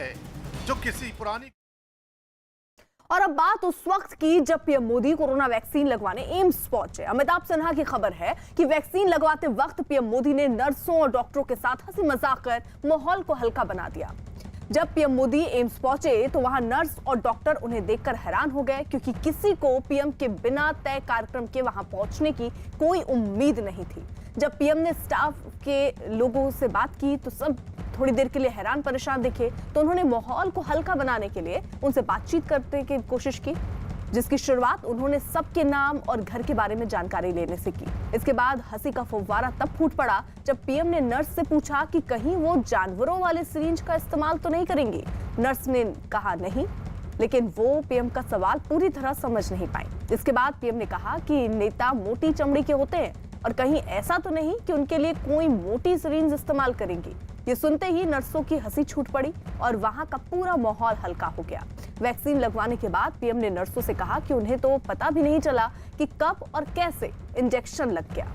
है जो किसी पुरानी। और अब बात उस वक्त की जब पीएम मोदी कोरोना वैक्सीन लगवाने एम्स पहुंचे। अमिताभ सिन्हा की खबर है कि वैक्सीन लगवाते वक्त पीएम मोदी ने नर्सों और डॉक्टरों के साथ हंसी मजाक कर माहौल को हल्का बना दिया। जब पीएम मोदी एम्स पहुंचे तो वहां नर्स और डॉक्टर उन्हें देखकर हैरान हो गए, क्योंकि किसी को पीएम के बिना तय कार्यक्रम के वहां पहुंचने की कोई उम्मीद नहीं थी। जब पीएम ने स्टाफ के लोगों से बात की तो सब थोड़ी देर के लिए हैरान परेशान दिखे, तो उन्होंने माहौल को हल्का बनाने के लिए उनसे बातचीत करने की कोशिश की, जिसकी शुरुआत उन्होंने सबके नाम और घर के बारे में जानकारी लेने से की। इसके बाद हंसी का फव्वारा तब फूट पड़ा जब पीएम ने नर्स से पूछा कि कहीं वो जानवरों वाले सिरिंज का इस्तेमाल तो नहीं करेंगी। नर्स ने कहा नहीं, लेकिन वो पीएम का सवाल पूरी तरह समझ नहीं पाई। इसके बाद पीएम ने कहा कि नेता मोटी चमड़ी के होते हैं और कहीं ऐसा तो नहीं कि उनके लिए कोई मोटी सिरिंज इस्तेमाल करेंगी। ये सुनते ही नर्सों की हंसी छूट पड़ी और वहां का पूरा माहौल हल्का हो गया। वैक्सीन लगवाने के बाद पीएम ने नर्सों से कहा कि उन्हें तो पता भी नहीं चला कि कब और कैसे इंजेक्शन लग गया।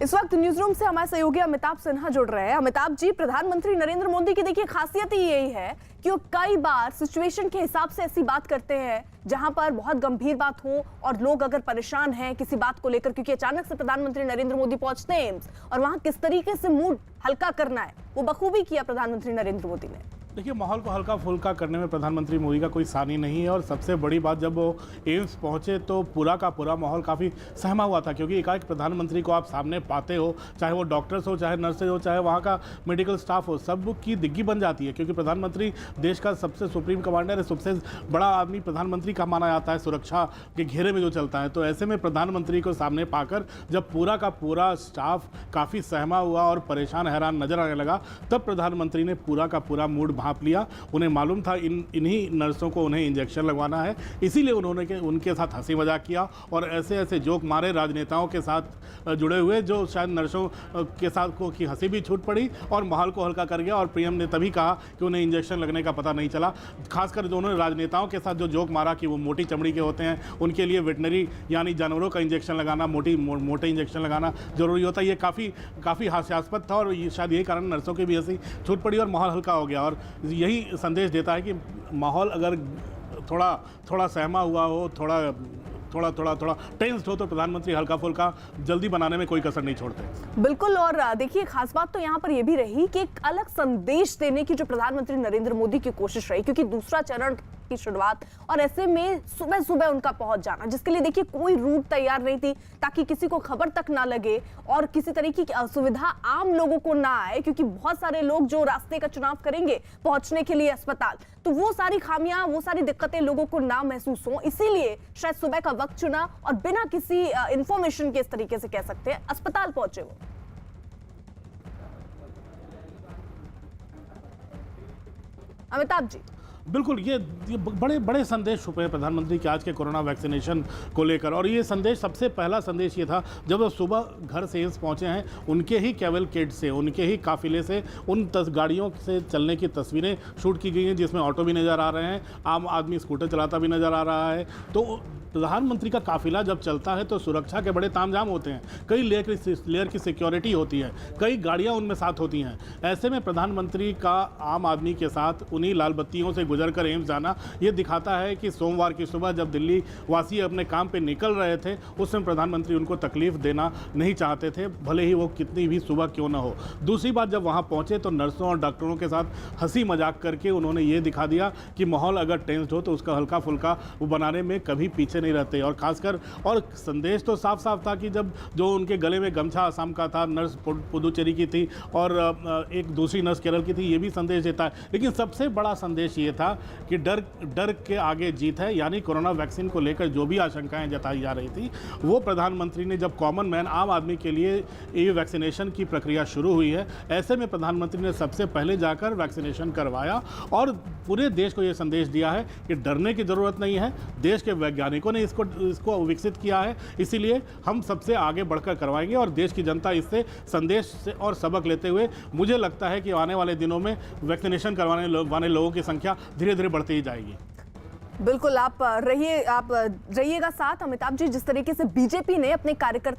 इस वक्त न्यूज रूम से हमारे सहयोगी अमिताभ सिन्हा जुड़ रहे हैं। अमिताभ जी, प्रधानमंत्री नरेंद्र मोदी की देखिए खासियत ही यही है कि वो कई बार सिचुएशन के हिसाब से ऐसी बात करते हैं जहां पर बहुत गंभीर बात हो और लोग अगर परेशान हैं किसी बात को लेकर, क्योंकि अचानक से प्रधानमंत्री नरेंद्र मोदी पहुंचते हैं एम्स और वहां किस तरीके से मूड हल्का करना है वो बखूबी किया प्रधानमंत्री नरेंद्र मोदी ने। देखिए, माहौल को हल्का फुल्का करने में प्रधानमंत्री मोदी का कोई सानी नहीं है। और सबसे बड़ी बात, जब वो एम्स पहुंचे तो पूरा का पूरा माहौल काफ़ी सहमा हुआ था, क्योंकि एकाएक प्रधानमंत्री को आप सामने पाते हो, चाहे वो डॉक्टर्स हो, चाहे नर्सेज हो, चाहे वहाँ का मेडिकल स्टाफ हो, सब की दिग्गी बन जाती है, क्योंकि प्रधानमंत्री देश का सबसे सुप्रीम कमांडर है, सबसे बड़ा आदमी प्रधानमंत्री का माना जाता है सुरक्षा के घेरे में जो चलता है। तो ऐसे में प्रधानमंत्री को सामने पाकर जब पूरा का पूरा स्टाफ काफ़ी सहमा हुआ और परेशान हैरान नजर आने लगा, तब प्रधानमंत्री ने पूरा का पूरा मूड भांप लिया। उन्हें मालूम था इन्हीं नर्सों को उन्हें इंजेक्शन लगवाना है, इसीलिए उन्होंने उनके साथ हंसी मजाक किया और ऐसे ऐसे जोक मारे राजनेताओं के साथ जुड़े हुए, जो शायद नर्सों के साथ को की हंसी भी छूट पड़ी और माहौल को हल्का कर गया। और पीएम ने तभी कहा कि उन्हें इंजेक्शन लगने का पता नहीं चला। खासकर जो उन्होंने राजनेताओं के साथ जो जोक मारा कि वो मोटी चमड़ी के होते हैं, उनके लिए वेटनरी यानी जानवरों का इंजेक्शन लगाना, मोटे इंजेक्शन लगाना जरूरी होता है, ये काफ़ी हास्यास्पद था। और शायद यही कारण नर्सों की भी हंसी छूट पड़ी और माहौल हल्का हो गया। और यही संदेश देता है कि माहौल अगर थोड़ा सहमा हुआ हो, थोड़ा टेंस्ड हो, तो प्रधानमंत्री हल्का फुल्का जल्दी बनाने में कोई कसर नहीं छोड़ते। बिल्कुल। और देखिए, खास बात तो यहाँ पर यह भी रही कि एक अलग संदेश देने की जो प्रधानमंत्री नरेंद्र मोदी की कोशिश रही, क्योंकि दूसरा चरण की शुरुआत और ऐसे में सुबह सुबह उनका पहुंच जाना, जिसके लिए देखिए कोई रूट तैयार नहीं थी ताकि किसी को खबर तक ना लगे और किसी तरीके की असुविधा आम लोगों को ना आए, क्योंकि बहुत सारे लोग जो रास्ते का चुनाव करेंगे पहुंचने के लिए अस्पताल, तो वो सारी खामियां, वो सारी दिक्कतें लोगों को ना महसूस हो, इसीलिए शायद सुबह का वक्त चुना और बिना किसी इंफॉर्मेशन के, इस तरीके से कह सकते हैं, अस्पताल पहुंचे वो। अमिताभ जी, बिल्कुल, ये बड़े बड़े संदेश छुपे हैं प्रधानमंत्री के आज के कोरोना वैक्सीनेशन को लेकर। और ये संदेश, सबसे पहला संदेश ये था जब वो सुबह घर से एम्स पहुंचे हैं, उनके ही कैवलकेड से, उनके ही काफिले से उन गाड़ियों से चलने की तस्वीरें शूट की गई हैं, जिसमें ऑटो भी नज़र आ रहे हैं, आम आदमी स्कूटर चलाता भी नज़र आ रहा है। तो प्रधानमंत्री का काफिला जब चलता है तो सुरक्षा के बड़े तामझाम होते हैं, कई लेयर की सिक्योरिटी होती है, कई गाड़ियां उनमें साथ होती हैं। ऐसे में प्रधानमंत्री का आम आदमी के साथ उन्हीं लाल बत्तियों से गुजरकर एम्स जाना ये दिखाता है कि सोमवार की सुबह जब दिल्ली वासी अपने काम पे निकल रहे थे, उस समय प्रधानमंत्री उनको तकलीफ देना नहीं चाहते थे, भले ही वो कितनी भी सुबह क्यों ना हो। दूसरी बात, जब वहाँ पहुँचे तो नर्सों और डॉक्टरों के साथ हंसी मजाक करके उन्होंने ये दिखा दिया कि माहौल अगर टेंस्ड हो तो उसका हल्का फुल्का वो बनाने में कभी पीछे नहीं रहते। और खासकर और संदेश तो साफ साफ था कि जब जो उनके गले में गमछा असम का था, नर्स पुदुचेरी की थी और एक दूसरी नर्स केरल की थी, ये भी संदेश देता है। लेकिन सबसे बड़ा संदेश ये था कि डर के आगे जीत है, यानी कोरोना वैक्सीन को लेकर जो भी आशंकाएं जताई जा रही थी, वो प्रधानमंत्री ने, जब कॉमन मैन आम आदमी के लिए ये वैक्सीनेशन की प्रक्रिया शुरू हुई है, ऐसे में प्रधानमंत्री ने सबसे पहले जाकर वैक्सीनेशन करवाया और पूरे देश को ये संदेश दिया है कि डरने की ज़रूरत नहीं है। देश के वैज्ञानिकों ने इसको विकसित किया है, इसीलिए हम सबसे आगे बढ़कर करवाएंगे और देश की जनता इससे संदेश से और सबक लेते हुए मुझे लगता है कि आने वाले दिनों में वैक्सीनेशन करवाने वाले लोगों की संख्या धीरे धीरे बढ़ती ही जाएगी। बिल्कुल, आप रहिएगा साथ। अमिताभ जी, जिस तरीके से बीजेपी ने अपने कार्यकर्ता